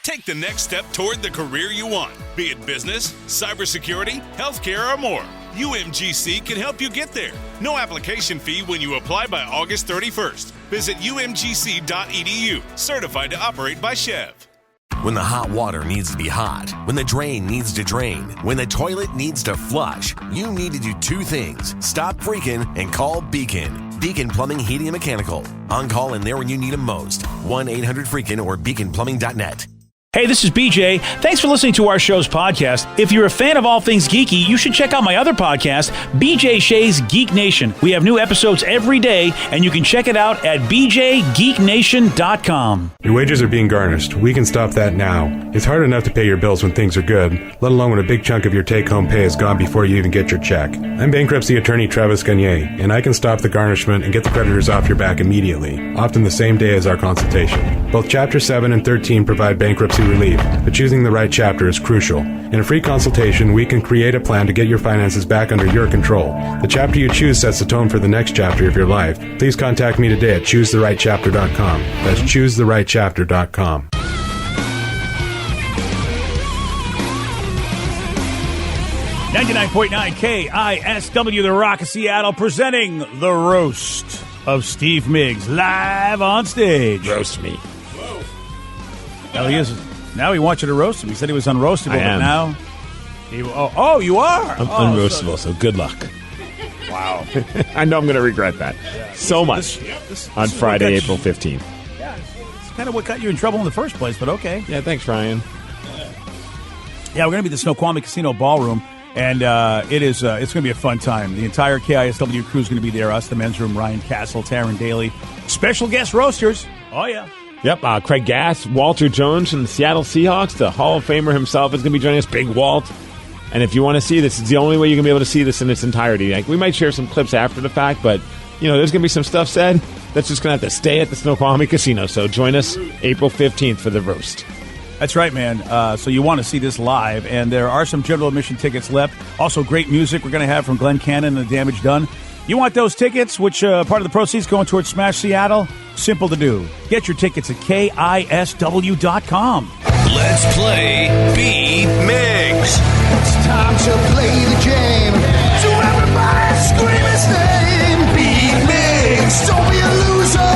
Take the next step toward the career you want, be it business, cybersecurity, healthcare, or more. UMGC can help you get there. No application fee when you apply by August 31st. Visit umgc.edu, certified to operate by Chev. When the hot water needs to be hot, when the drain needs to drain, when the toilet needs to flush, you need to do two things. Stop freaking and call Beacon. Beacon Plumbing, Heating, and Mechanical. On call and there when you need them most. 1-800-FREAKIN or beaconplumbing.net. Hey, this is BJ. Thanks for listening to our show's podcast. If you're a fan of all things geeky, you should check out my other podcast, BJ Shea's Geek Nation. We have new episodes every day, and you can check it out at bjgeeknation.com. Your wages are being garnished. We can stop that now. It's hard enough to pay your bills when things are good, let alone when a big chunk of your take-home pay is gone before you even get your check. I'm bankruptcy attorney Travis Gagne, and I can stop the garnishment and get the creditors off your back immediately, often the same day as our consultation. Both Chapter 7 and 13 provide bankruptcy relief, but choosing the right chapter is crucial. In a free consultation, we can create a plan to get your finances back under your control. The chapter you choose sets the tone for the next chapter of your life. Please contact me today at choosetherightchapter.com. That's choosetherightchapter.com. 99.9 KISW, The Rock of Seattle, presenting The Roast of Steve Miggs, live on stage. Roast me. Now he is. Now he wants you to roast him. He said he was unroastable, I am. but now... you are? I'm unroastable, so good luck. Wow. I know I'm going to regret that so much on Friday, April 15th. Yeah, it's kind of what got you in trouble in the first place, but okay. Yeah, thanks, Ryan. Yeah, we're going to be at the Snoqualmie Casino Ballroom, and it's going to be a fun time. The entire KISW crew is going to be there. Us, the men's room, Ryan Castle, Taryn Daly. Special guest roasters. Oh, yeah. Yep, Craig Gass, Walter Jones from the Seattle Seahawks, the Hall of Famer himself is going to be joining us, Big Walt. And if you want to see this, it's the only way you're going to be able to see this in its entirety. Like, we might share some clips after the fact, but, there's going to be some stuff said that's just going to have to stay at the Snoqualmie Casino. So join us April 15th for the roast. That's right, man. So you want to see this live, and there are some general admission tickets left. Also, great music we're going to have from Glenn Cannon and The Damage Done. You want those tickets, which part of the proceeds going towards Smash Seattle? Simple to do. Get your tickets at KISW.com. Let's play Beat Miggs. It's time to play the game. So everybody scream his name. Beat Miggs, don't be a loser.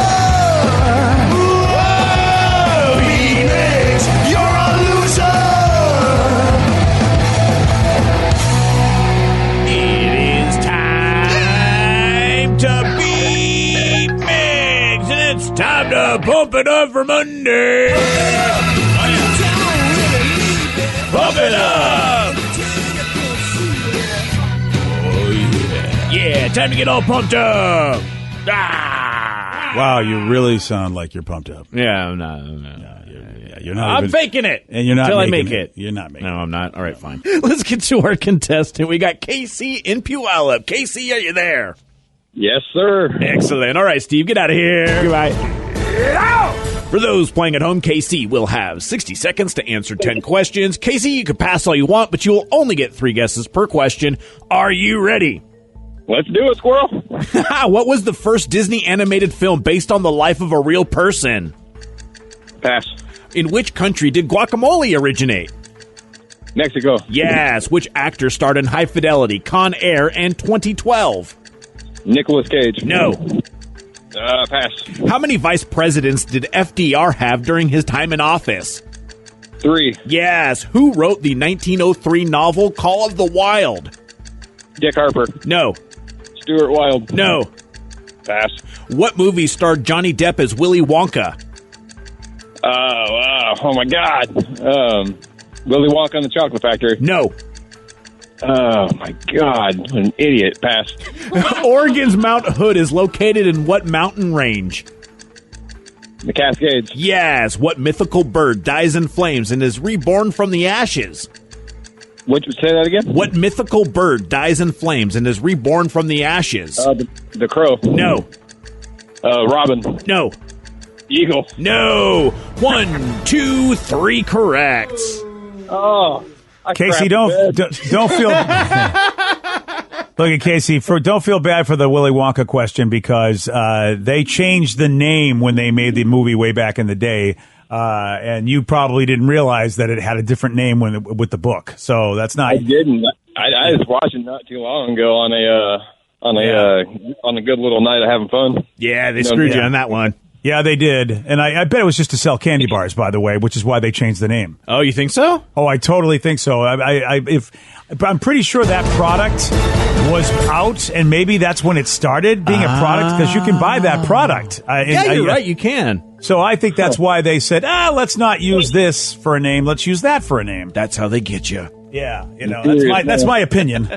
Whoa, Beat Miggs, you're a loser. It is time to beat Miggs, and it's time to pump it up for Monday. Pump it up! Oh, yeah. Yeah, time to get all pumped up! Ah! Wow, you really sound like you're pumped up. Yeah, I'm not. You're not. I'm faking it. And you're not until I making make it. You're not making it. No, I'm not. All right, fine. Let's get to our contestant. We got Casey in Puyallup. Casey, are you there? Yes, sir. Excellent. All right, Steve, get out of here. Goodbye. For those playing at home, KC will have 60 seconds to answer 10 questions. KC, you can pass all you want, but you will only get 3 guesses per question. Are you ready? Let's do it, Squirrel. What was the first Disney animated film based on the life of a real person? Pass. In which country did guacamole originate? Mexico. Yes. Which actor starred in High Fidelity, Con Air, and 2012? Nicolas Cage. No. Pass. How many vice presidents did FDR have during his time in office? 3. Yes. Who wrote the 1903 novel Call of the Wild? Dick Harper. No. Stuart Wilde. No. Pass. What movie starred Johnny Depp as Willy Wonka? Oh my God. Willy Wonka and the Chocolate Factory. No. Oh my God. What an idiot. Pass. Oregon's Mount Hood is located in what mountain range? The Cascades. Yes. What mythical bird dies in flames and is reborn from the ashes? Say that again? What mythical bird dies in flames and is reborn from the ashes? The crow. No. Robin. No. Eagle. No. 1, 2, 3 correct. Oh. Casey, don't feel. Look at Casey. Don't feel bad for the Willy Wonka question because they changed the name when they made the movie way back in the day. and you probably didn't realize that it had a different name with the book. So that's not. I didn't. I was watching not too long ago on a good little night of having fun. Yeah, they screwed you on that one. Yeah, they did. And I bet it was just to sell candy bars, by the way, which is why they changed the name. Oh, you think so? Oh, I totally think so. I'm pretty sure that product was out, and maybe that's when it started being a product, because you can buy that product. You're right, you can. So I think that's why they said, let's not use this for a name. Let's use that for a name. That's how they get you. Yeah, that's my opinion.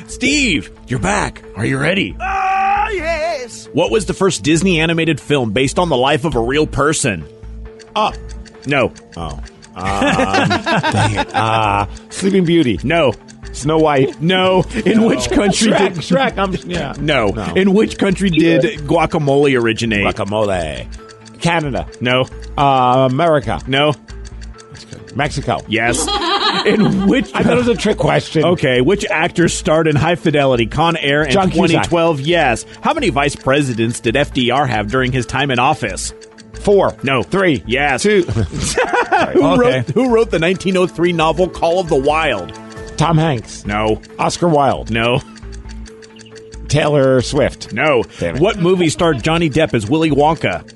Steve, you're back. Are you ready? Yes. What was the first Disney animated film based on the life of a real person? No. Oh. Dang it. Sleeping Beauty. No. Snow White. No. In which country did Shrek. No. In which country did guacamole originate? Guacamole. Canada. No. America. No. Mexico. Yes. In which I thought it was a trick question. Okay, which actor starred in High Fidelity, Con Air, in John 2012? Yes. How many vice presidents did FDR have during his time in office? 4. No. 3. Yes. 2. Who wrote the 1903 novel Call of the Wild? Tom Hanks. No. Oscar Wilde. No. Taylor Swift. No. Damn it. What movie starred Johnny Depp as Willy Wonka?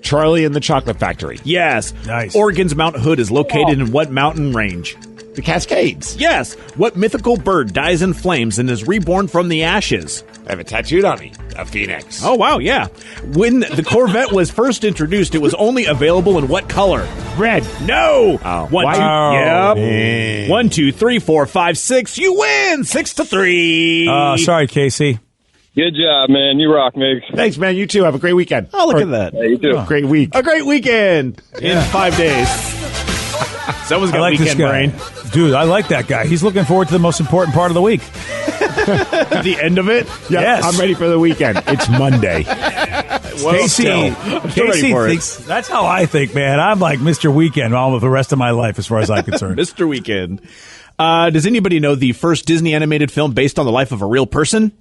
Charlie and the Chocolate Factory. Yes. Nice. Oregon's Mount Hood is located in what mountain range? The Cascades. Yes. What mythical bird dies in flames and is reborn from the ashes? I have it tattooed on me. A phoenix. Oh, wow, yeah. When the Corvette was first introduced, it was only available in what color? Red. No. Oh. One, White? two, Oh. yep. 1, 2, 3, 4, 5, 6. You win 6-3. Sorry, Casey. Good job, man. You rock, Migs. Thanks, man. You too. Have a great weekend. Oh, look at that. Yeah, you too. Great week. A great weekend in 5 days. Someone's I got like this weekend guy. brain. Dude, I like that guy. He's looking forward to the most important part of the week. The end of it? Yeah, Yes. I'm ready for the weekend. It's Monday. Casey ready for it. thinks, that's how I think, man. I'm like Mr. Weekend all of the rest of my life as far as I'm concerned. Mr. Weekend. Does anybody know the first Disney animated film based on the life of a real person?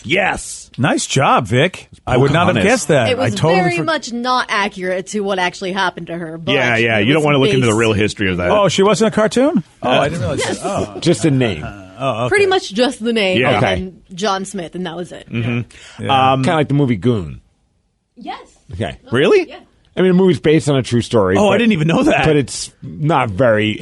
Yes. Nice job, Vic. I would not have Pocahontas. guessed that. It was I totally very much not accurate to what actually happened to her. But Yeah. it You don't was want to look into the based- real history of that. Oh, she wasn't a cartoon? I didn't realize that. Oh. Just a name. Okay. Pretty much just the name Yeah. and Okay. then John Smith, and that was it. Kind of like the movie Goon. Yes. Okay. Really? Yeah. I mean, the movie's based on a true story. Oh, I but- didn't even know that. But it's not very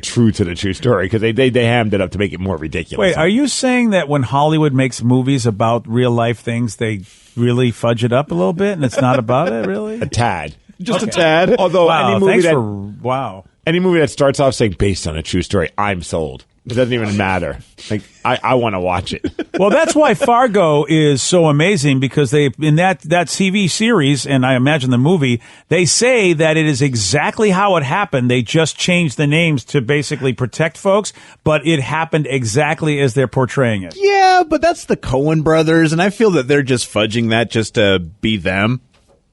true to the true story because they hammed it up to make it more ridiculous. Wait, are you saying that when Hollywood makes movies about real life things, they really fudge it up a little bit and it's not about it, really? a tad? Just a tad. Although Wow, any movie wow. any movie that starts off saying based on a true story, I'm sold. It doesn't even matter. Like I want to watch it. Well, that's why Fargo is so amazing, because they, in that TV series, and I imagine the movie, they say that it is exactly how it happened. They just changed the names to basically protect folks, but it happened exactly as they're portraying it. Yeah, but that's the Coen brothers, and I feel that they're just fudging that just to be them.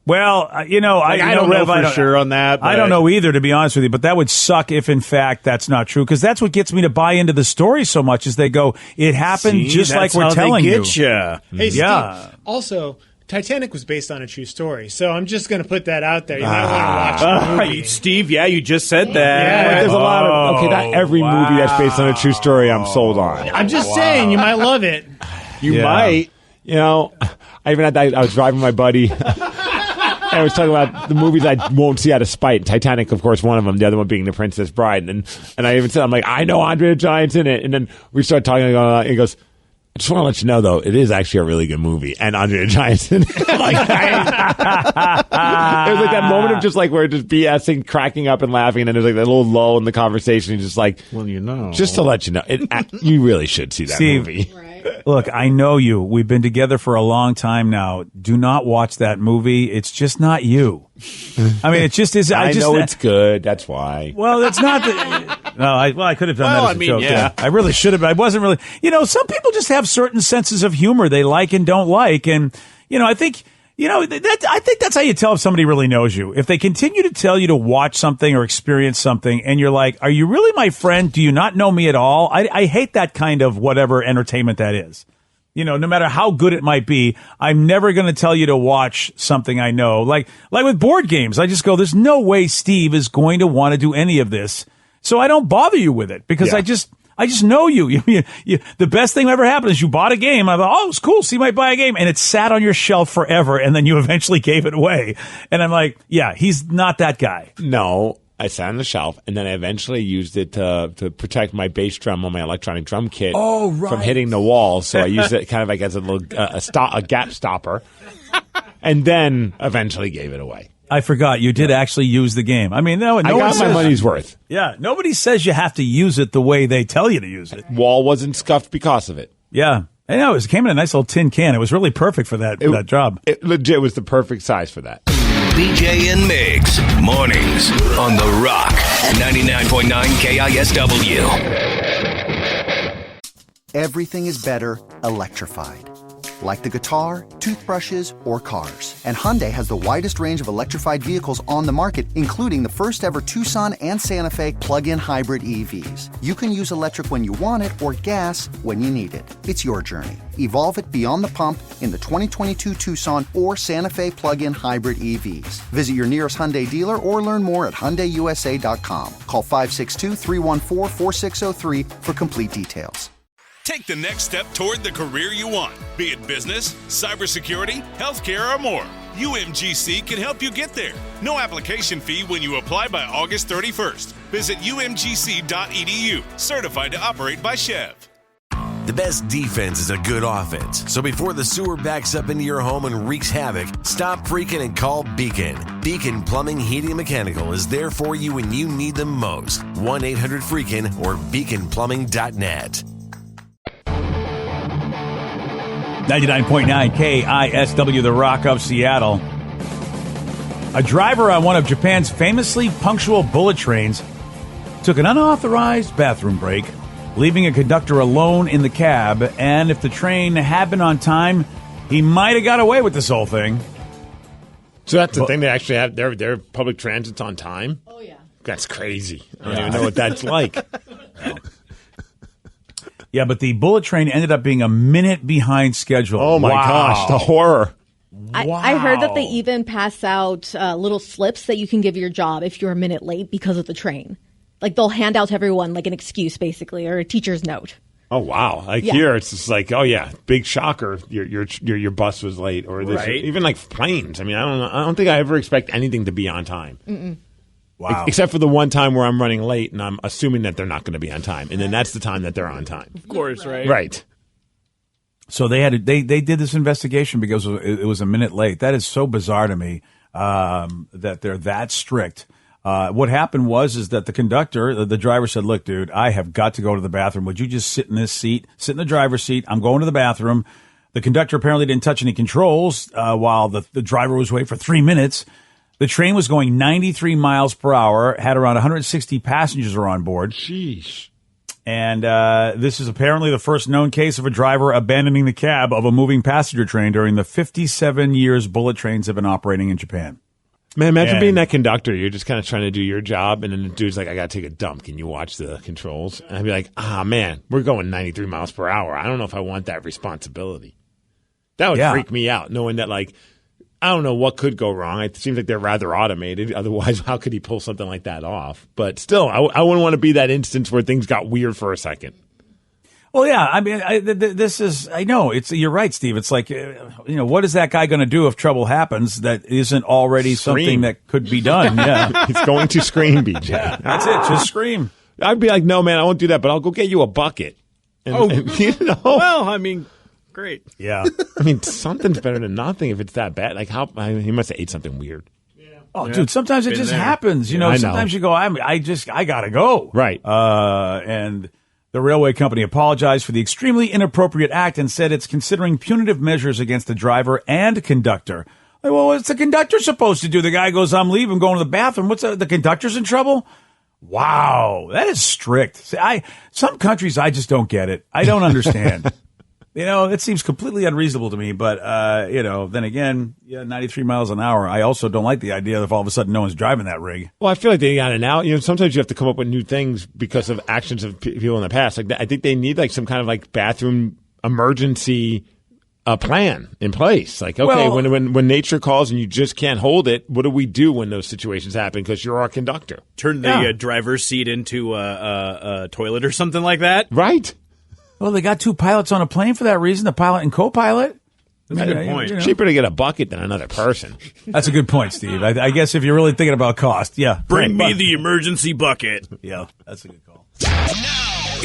Well, I don't know for sure on that. I don't know either, to be honest with you, but that would suck if, in fact, that's not true, because that's what gets me to buy into the story so much, is they go, it happened just like we're telling you. Hey, Yeah. Steve, also, Titanic was based on a true story, so I'm just going to put that out there. You might want to watch the movie. Steve, yeah, you just said that. Yeah. There's a lot of not every movie that's based on a true story I'm sold on. I'm just saying, you might love it. You Yeah. might. You know, I even had that. I was driving my buddy. I was talking about the movies I won't see out of spite. Titanic, of course, one of them. The other one being The Princess Bride. And I even said, I'm like, I know Andre the Giant's in it. And then we started talking. And he goes, I just want to let you know, though, it is actually a really good movie. And Andre the Giant's in it. Like, it was like that moment of just like we're just BSing, cracking up and laughing. And then there's like that little lull in the conversation. Just like, Well, you know. just to let you know, you really should see that Steve. movie. Look, I know you. We've been together for a long time now. Do not watch that movie. It's just not you. I mean, it just is. I know it's good. That's why. Well, that's not the. No, I could have done that as a joke. yeah. I really should have. I wasn't really. Some people just have certain senses of humor they like and don't like, and I think. I think that's how you tell if somebody really knows you. If they continue to tell you to watch something or experience something, and you're like, "Are you really my friend? Do you not know me at all?" I hate that kind of whatever entertainment that is. You know, no matter how good it might be, I'm never going to tell you to watch something I know. Like with board games, I just go, there's no way Steve is going to want to do any of this. So I don't bother you with it because I just know you. The best thing that ever happened is you bought a game. I thought, oh, it's cool. Steve might buy a game. And it sat on your shelf forever. And then you eventually gave it away. And I'm like, yeah, he's not that guy. No. I sat on the shelf, and then I eventually used it to protect my bass drum on my electronic drum kit from hitting the wall. So I used it kind of like as a little a gap stopper, and then eventually gave it away. I forgot you did actually use the game. I mean, no I got my money's worth. Yeah, nobody says you have to use it the way they tell you to use it. Wall wasn't scuffed because of it. Yeah. I know, it came in a nice little tin can. It was really perfect for that job. It legit was the perfect size for that. BJ and Migs, mornings on The Rock, 99.9 KISW. Everything is better electrified. Like the guitar, toothbrushes, or cars. And Hyundai has the widest range of electrified vehicles on the market, including the first ever Tucson and Santa Fe plug-in hybrid EVs. You can use electric when you want it or gas when you need it. It's your journey. Evolve it beyond the pump in the 2022 Tucson or Santa Fe plug-in hybrid EVs. Visit your nearest Hyundai dealer or learn more at HyundaiUSA.com. Call 562-314-4603 for complete details. Take the next step toward the career you want, be it business, cybersecurity, healthcare, or more. UMGC can help you get there. No application fee when you apply by August 31st. Visit umgc.edu, certified to operate by Chev. The best defense is a good offense. So before the sewer backs up into your home and wreaks havoc, stop freaking and call Beacon. Beacon Plumbing, Heating, and Mechanical is there for you when you need them most. 1-800-FREAKIN or beaconplumbing.net. 99.9 KISW, the Rock of Seattle. A driver on one of Japan's famously punctual bullet trains took an unauthorized bathroom break, leaving a conductor alone in the cab, and if the train had been on time, he might have got away with this whole thing. So that's the thing, they actually have their public transit's on time? Oh, yeah. That's crazy. I don't even know what that's like. Yeah, but the bullet train ended up being a minute behind schedule. Oh, my gosh, the horror. I heard that they even pass out little slips that you can give your job if you're a minute late because of the train. Like, they'll hand out to everyone, like, an excuse, basically, or a teacher's note. Oh, wow. Like, here, it's just like, oh, yeah, big shocker, your bus was late. Or this, even, like, planes. I mean, I don't think I ever expect anything to be on time. Mm-mm. Wow. Except for the one time where I'm running late and I'm assuming that they're not going to be on time. And then that's the time that they're on time. Of course, right? Right. So they did this investigation because it was a minute late. That is so bizarre to me that they're that strict. What happened is that the conductor, the driver said, look, dude, I have got to go to the bathroom. Would you just sit in this seat, sit in the driver's seat? I'm going to the bathroom. The conductor apparently didn't touch any controls while the driver was waiting for 3 minutes. The train was going 93 miles per hour, had around 160 passengers on board. Sheesh. And this is apparently the first known case of a driver abandoning the cab of a moving passenger train during the 57 years bullet trains have been operating in Japan. Man, imagine being that conductor. You're just kind of trying to do your job, and then the dude's like, I got to take a dump. Can you watch the controls? And I'd be like, man, we're going 93 miles per hour. I don't know if I want that responsibility. That would freak me out, knowing that, like, I don't know what could go wrong. It seems like they're rather automated. Otherwise, how could he pull something like that off? But still, I wouldn't want to be that instance where things got weird for a second. Well, yeah, I mean, you're right, Steve. It's like, what is that guy going to do if trouble happens that isn't already something that could be done? Yeah. He's going to scream, BJ. Yeah, that's it. Just scream. I'd be like, no, man, I won't do that, but I'll go get you a bucket. Well, I mean, great. Yeah. I mean, something's better than nothing if it's that bad. Like, he must have ate something weird. Oh, dude, sometimes it just happens. Sometimes you go, I got to go. Right. And the railway company apologized for the extremely inappropriate act and said it's considering punitive measures against the driver and conductor. Like, well, what's the conductor supposed to do? The guy goes, I'm leaving, going to the bathroom. What's the conductor's in trouble? Wow, that is strict. See, some countries, I just don't get it. I don't understand. It seems completely unreasonable to me, but, then again, 93 miles an hour. I also don't like the idea that if all of a sudden no one's driving that rig. Well, I feel like they got it now. Sometimes you have to come up with new things because of actions of people in the past. Like, I think they need, like, some kind of, like, bathroom emergency plan in place. Like, okay, when nature calls and you just can't hold it, what do we do when those situations happen? Because you're our conductor. Turn the driver's seat into a toilet or something like that. Right. Well, they got 2 pilots on a plane for that reason, the pilot and co-pilot. That's a good point. Cheaper to get a bucket than another person. That's a good point, Steve. I guess if you're really thinking about cost, Bring me the emergency bucket. Yeah, that's a good call.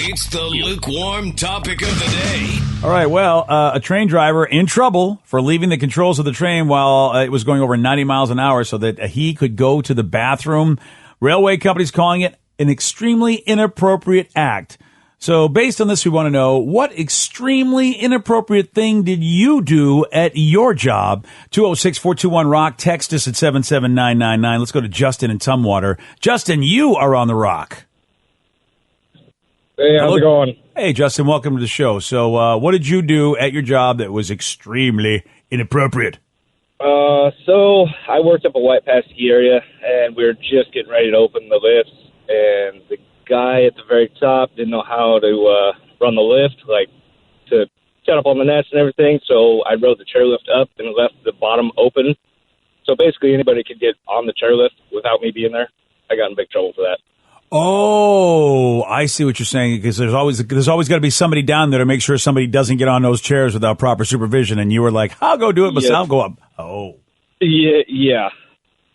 It's the lukewarm topic of the day. All right, well, a train driver in trouble for leaving the controls of the train while it was going over 90 miles an hour so that he could go to the bathroom. Railway companies calling it an extremely inappropriate act. So based on this, we want to know, what extremely inappropriate thing did you do at your job? 206-421-ROCK. Text us at 77999. Let's go to Justin in Tumwater. Justin, you are on the Rock. Hey, how's it going? Hey, Justin, welcome to the show. So what did you do at your job that was extremely inappropriate? So I worked up a White Pass ski area, and we were just getting ready to open the lifts, and the guy at the very top didn't know how to run the lift, like to set up on the nets and everything. So I rode the chairlift up and left the bottom open. So basically anybody could get on the chairlift without me being there. I got in big trouble for that. Oh, I see what you're saying, because there's always got to be somebody down there to make sure somebody doesn't get on those chairs without proper supervision. And you were like, I'll go do it, but I'll go up. Oh, yeah.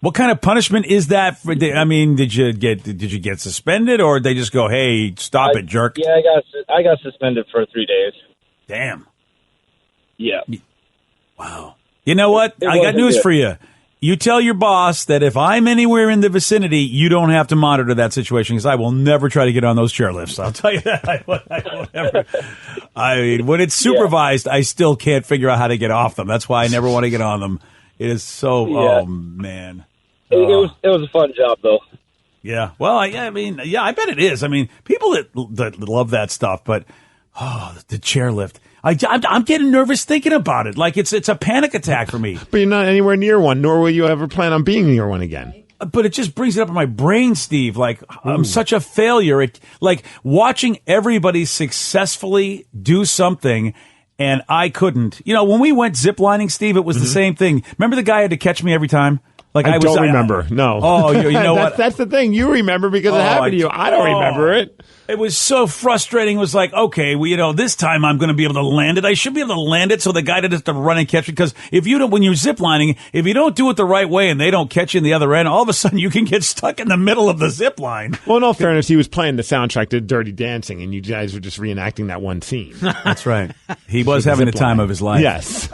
What kind of punishment is that? I mean, did you get suspended, or did they just go, "Hey, stop it, jerk"? Yeah, I got suspended for 3 days. Damn. Yeah. Wow. You know what? I got news for you. You tell your boss that if I'm anywhere in the vicinity, you don't have to monitor that situation, because I will never try to get on those chairlifts. I'll tell you that. I won't ever. I mean, when it's supervised, I still can't figure out how to get off them. That's why I never want to get on them. It is so. Yeah. Oh man. It was a fun job though. Yeah. Well, I bet it is. I mean, people that love that stuff, but the chairlift. I'm getting nervous thinking about it. Like it's a panic attack for me. But you're not anywhere near one, nor will you ever plan on being near one again. But it just brings it up in my brain, Steve. Like, I'm such a failure. Like watching everybody successfully do something, and I couldn't. You know, when we went ziplining, Steve, it was the same thing. Remember the guy had to catch me every time? Like I don't remember. No. Oh, you know what? That's the thing. You remember because it happened to you. I don't remember it. It was so frustrating. It was like, okay, well, this time I'm going to be able to land it. I should be able to land it so the guy doesn't have to run and catch it. Because if you don't, when you're ziplining, if you don't do it the right way and they don't catch you in the other end, all of a sudden you can get stuck in the middle of the zip line. Well, in all fairness, he was playing the soundtrack to Dirty Dancing, and you guys were just reenacting that one scene. That's right. He was having the time of his life. Yes.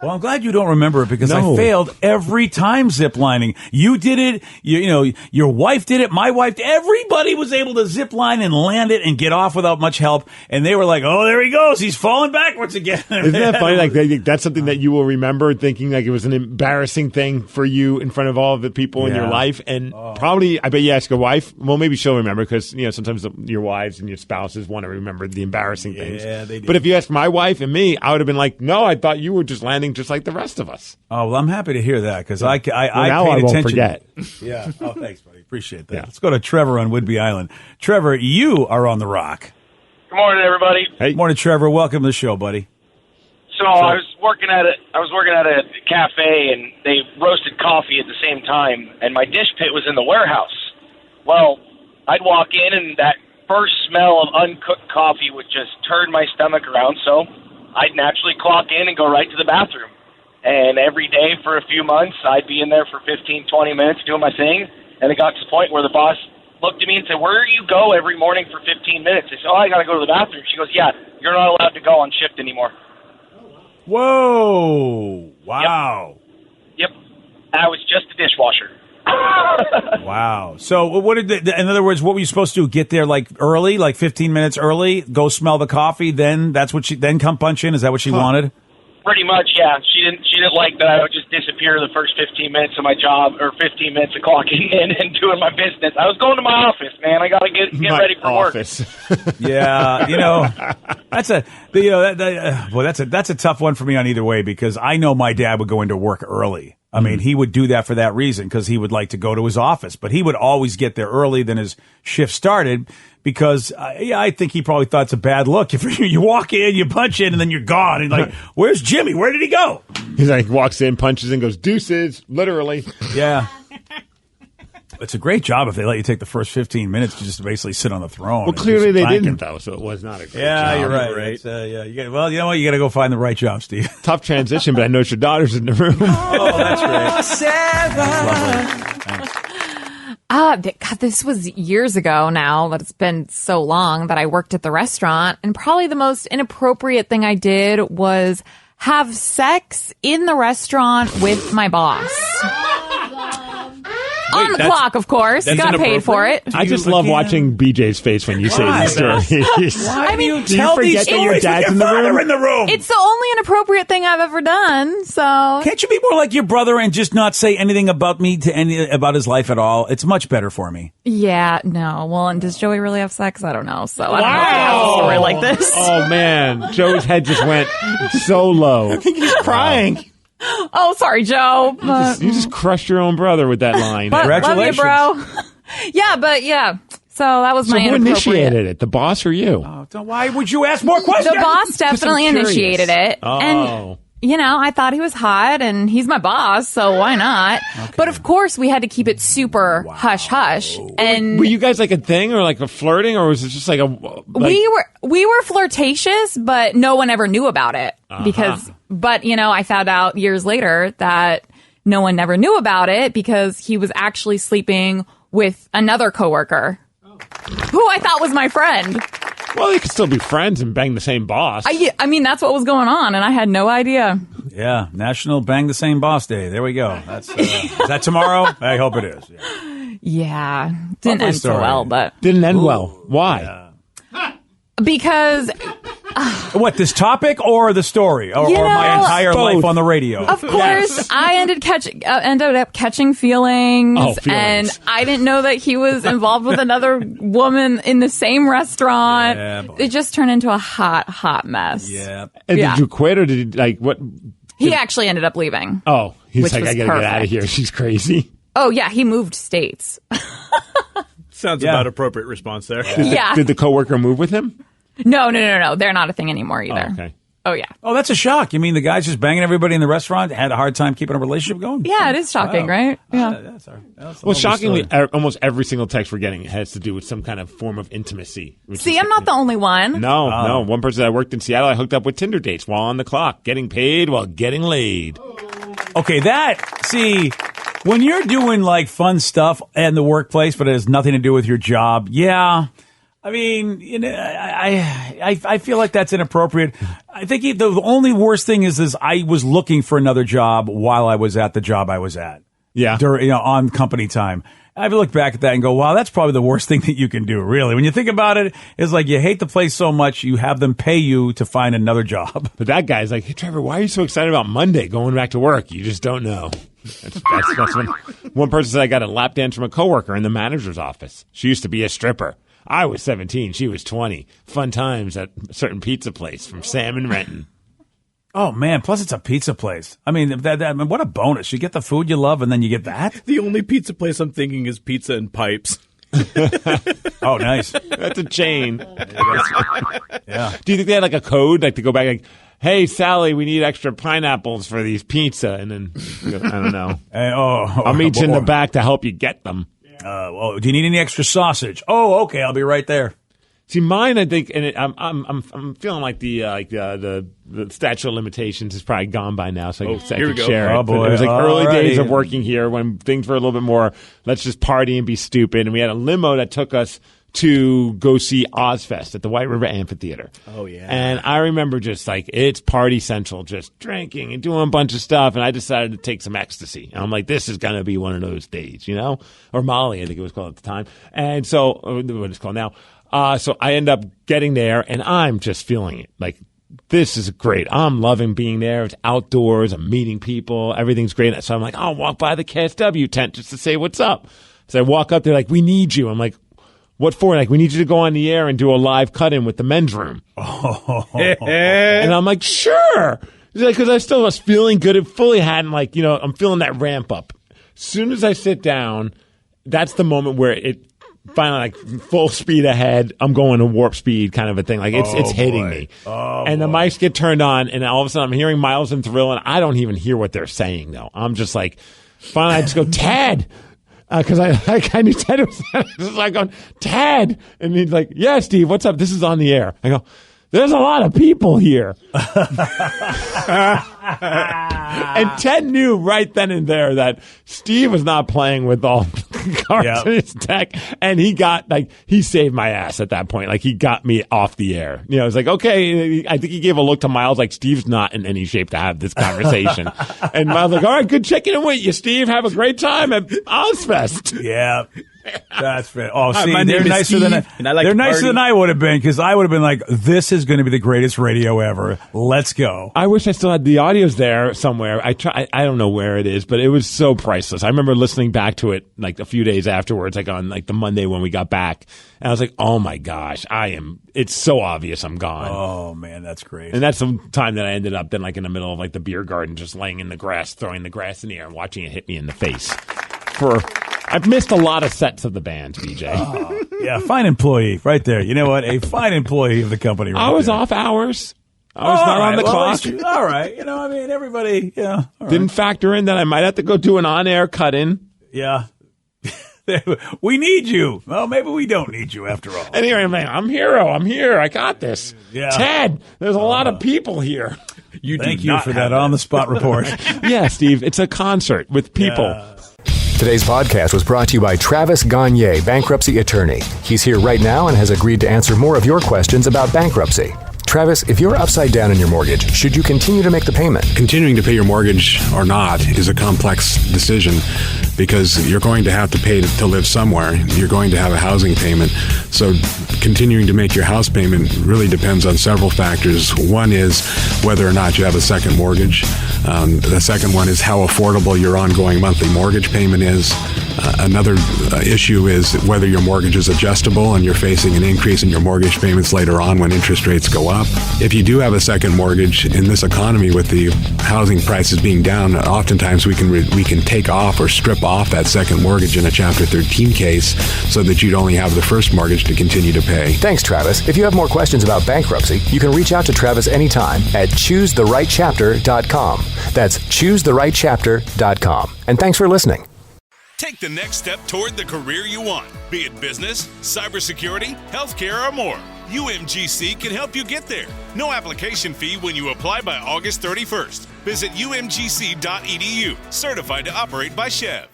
Well, I'm glad you don't remember it, because I failed every time ziplining. You did it. Your wife did it. My wife. Everybody was able to zip line and land it and get off without much help. And they were like, "Oh, there he goes. He's falling backwards again." Isn't that funny? Like that's something that you will remember, thinking like it was an embarrassing thing for you in front of all of the people in your life. And probably, I bet you ask your wife. Well, maybe she'll remember, because sometimes your wives and your spouses want to remember the embarrassing things. Yeah, they do. But if you ask my wife and me, I would have been like, "No, I thought you were just landing just like the rest of us." Oh, well, I'm happy to hear that, because I now paid I won't attention. Forget. Yeah. Oh, thanks, buddy. Appreciate that. Yeah. Let's go to Trevor on Whidbey Island. Trevor, you are on the Rock. Good morning, everybody. Hey. Morning, Trevor. Welcome to the show, buddy. So I was working at a cafe, and they roasted coffee at the same time, and my dish pit was in the warehouse. Well, I'd walk in, and that first smell of uncooked coffee would just turn my stomach around, so I'd naturally clock in and go right to the bathroom. And every day for a few months, I'd be in there for 15, 20 minutes doing my thing. And it got to the point where the boss looked at me and said, "Where do you go every morning for 15 minutes?" I said, "Oh, I got to go to the bathroom." She goes, "Yeah, you're not allowed to go on shift anymore." Whoa. Wow. Yep. I was just a dishwasher. Wow. So what in other words, what were you supposed to do? Get there like early, like 15 minutes early, go smell the coffee, then then come punch in? Is that what she wanted? Pretty much, yeah. She didn't like that I would just disappear the first 15 minutes of my job, or 15 minutes of clocking in and doing my business. I was going to my office, man. I got to get ready for work. Yeah, that's a tough one for me on either way, because I know my dad would go into work early. I mean, he would do that for that reason because he would like to go to his office, but he would always get there early than his shift started because I think he probably thought it's a bad look. If you walk in, you punch in, and then you're gone. And like, where's Jimmy? Where did he go? He's like, walks in, punches in, goes, deuces, literally. Yeah. It's a great job if they let you take the first 15 minutes to just basically sit on the throne. Well, clearly they didn't, though, so it was not a great job. You're right. Yeah, you know what? You got to go find the right job, Steve. Tough transition, but I noticed your daughter's in the room. Oh, that's great. God, this was years ago now, but it's been so long that I worked at the restaurant, and probably the most inappropriate thing I did was have sex in the restaurant with my boss. On the clock, of course. Got paid for it. I just love watching BJ's face when you say these stories. I mean, do you forget that your dad's in the room? It's the only inappropriate thing I've ever done. So can't you be more like your brother and just not say anything about me about his life at all? It's much better for me. Yeah, no. Well, and does Joey really have sex? I don't know. So I don't know if he has a story like this. Oh man, Joey's head just went so low. I think he's crying. Oh, sorry, Joe. You just crushed your own brother with that line. Congratulations. Love you, bro. Yeah. So that was my who inappropriate. initiated it? The boss or you? Why would you ask more questions? The boss definitely initiated it. Oh. And, I thought he was hot, and he's my boss, so why not? Okay. But of course, we had to keep it super hush-hush. And were you guys like a thing or like a flirting, or was it just like a... We were flirtatious, but no one ever knew about it. But I found out years later that no one never knew about it because he was actually sleeping with another coworker who I thought was my friend. Well, they could still be friends and bang the same boss. I mean, that's what was going on, and I had no idea. Yeah, National Bang the Same Boss Day. There we go. That's is that tomorrow? I hope it is. Yeah. Didn't end so well, but... Didn't end well. Why? Because... What, this topic or the story? Or my entire life on the radio? Of course, I ended up catching feelings, and I didn't know that he was involved with another woman in the same restaurant. Yeah, it just turned into a hot mess. Yeah. And did you quit, or did you, what? He actually ended up leaving. Oh, he's like, I gotta get out of here. She's crazy. Oh, yeah, he moved states. Sounds about appropriate response there. Did the coworker move with him? No. They're not a thing anymore either. Oh, okay. Oh, yeah. Oh, that's a shock. You mean the guy's just banging everybody in the restaurant, had a hard time keeping a relationship going? Yeah, it is shocking, right? Yeah. Well, shockingly, almost every single text we're getting has to do with some kind of form of intimacy. See, I'm not the only one. No. One person I worked in Seattle, I hooked up with Tinder dates while on the clock, getting paid while getting laid. Okay, when you're doing like fun stuff in the workplace, but it has nothing to do with your job, yeah. I mean, I feel like that's inappropriate. I think the only worst thing is I was looking for another job while I was at the job I was at. Yeah. On company time. I look back at that and go, wow, that's probably the worst thing that you can do, really. When you think about it, it's like you hate the place so much, you have them pay you to find another job. But that guy's like, hey, Trevor, why are you so excited about Monday going back to work? You just don't know. That's when one person said I got a lap dance from a coworker in the manager's office. She used to be a stripper. I was 17. She was 20. Fun times at a certain pizza place from Sam and Renton. Oh, man. Plus, it's a pizza place. I mean, what a bonus. You get the food you love, and then you get that? The only pizza place I'm thinking is Pizza and Pipes. Oh, nice. That's a chain. Yeah. Do you think they had like a code, like to go back, like, hey, Sally, we need extra pineapples for these pizza? And then, I don't know. I'll meet you in the back to help you get them. Do you need any extra sausage? Oh, okay, I'll be right there. See, mine, I think, and I'm feeling like the statute of limitations is probably gone by now, so I could share it. Oh boy, it was like early days of Alrighty. working here when things were a little bit more, let's just party and be stupid, and we had a limo that took us to go see Ozfest at the White River Amphitheater. Oh, yeah. And I remember just like, it's party central, just drinking and doing a bunch of stuff. And I decided to take some ecstasy. And I'm like, this is going to be one of those days, or Molly, I think it was called at the time. And so, what it's called now. So I end up getting there and I'm just feeling it. Like, this is great. I'm loving being there. It's outdoors. I'm meeting people. Everything's great. So I'm like, I'll walk by the KISW tent just to say what's up. So I walk up, they're like, we need you. I'm like, what for? Like, we need you to go on the air and do a live cut-in with the men's room. Oh. And I'm like, sure. Because I still was feeling good. It fully hadn't, like, I'm feeling that ramp up. As soon as I sit down, that's the moment where it finally, like, full speed ahead. I'm going to warp speed kind of a thing. Like, it's hitting me. And the mics get turned on, and all of a sudden I'm hearing Miles and Thrill, and I don't even hear what they're saying, though. I'm just like, finally I just go, Tad! Because I knew Ted was like going, Tad! And he's like, yeah, Steve, what's up? This is on the air. I go, there's a lot of people here. And Ted knew right then and there that Steve was not playing with all the cards in his deck. And he saved my ass at that point. Like, he got me off the air. It's like, okay. I think he gave a look to Miles like, Steve's not in any shape to have this conversation. And Miles like, all right, good checking in with you, Steve. Have a great time at Ozfest. Yeah. That's fair. Oh, see, my they're name is nicer Steve, than and they're nicer than I would have been, because I would have been like, "This is going to be the greatest radio ever. Let's go." I wish I still had the audios there somewhere. I don't know where it is, but it was so priceless. I remember listening back to it like a few days afterwards, like on like the Monday when we got back, and I was like, "Oh my gosh, it's so obvious I'm gone." Oh man, that's great. And that's the time that I ended up then like in the middle of like the beer garden, just laying in the grass, throwing the grass in the air, and watching it hit me in the face. I've missed a lot of sets of the band, BJ. Oh, yeah, fine employee right there. You know what? A fine employee of the company right I was there. Off hours. I was not on the clock. All right. Everybody, Didn't factor in that I might have to go do an on-air cut-in. Yeah. We need you. Well, maybe we don't need you after all. Anyway, I'm hero. I'm here. I got this. Yeah. Ted, there's a lot of people here. Thank you for that on-the-spot report. Yeah, Steve, it's a concert with people. Yeah. Today's podcast was brought to you by Travis Gagne, bankruptcy attorney. He's here right now and has agreed to answer more of your questions about bankruptcy. Travis, if you're upside down in your mortgage, should you continue to make the payment? Continuing to pay your mortgage or not is a complex decision, because you're going to have to pay to live somewhere. You're going to have a housing payment. So continuing to make your house payment really depends on several factors. One is whether or not you have a second mortgage. The second one is how affordable your ongoing monthly mortgage payment is. Another issue is whether your mortgage is adjustable and you're facing an increase in your mortgage payments later on when interest rates go up. If you do have a second mortgage in this economy with the housing prices being down, oftentimes we can take off or strip off that second mortgage in a Chapter 13 case so that you'd only have the first mortgage to continue to pay. Thanks, Travis. If you have more questions about bankruptcy, you can reach out to Travis anytime at choosetherightchapter.com. That's choosetherightchapter.com. And thanks for listening. Take the next step toward the career you want, be it business, cybersecurity, healthcare, or more. UMGC can help you get there. No application fee when you apply by August 31st. Visit umgc.edu, certified to operate by Chev.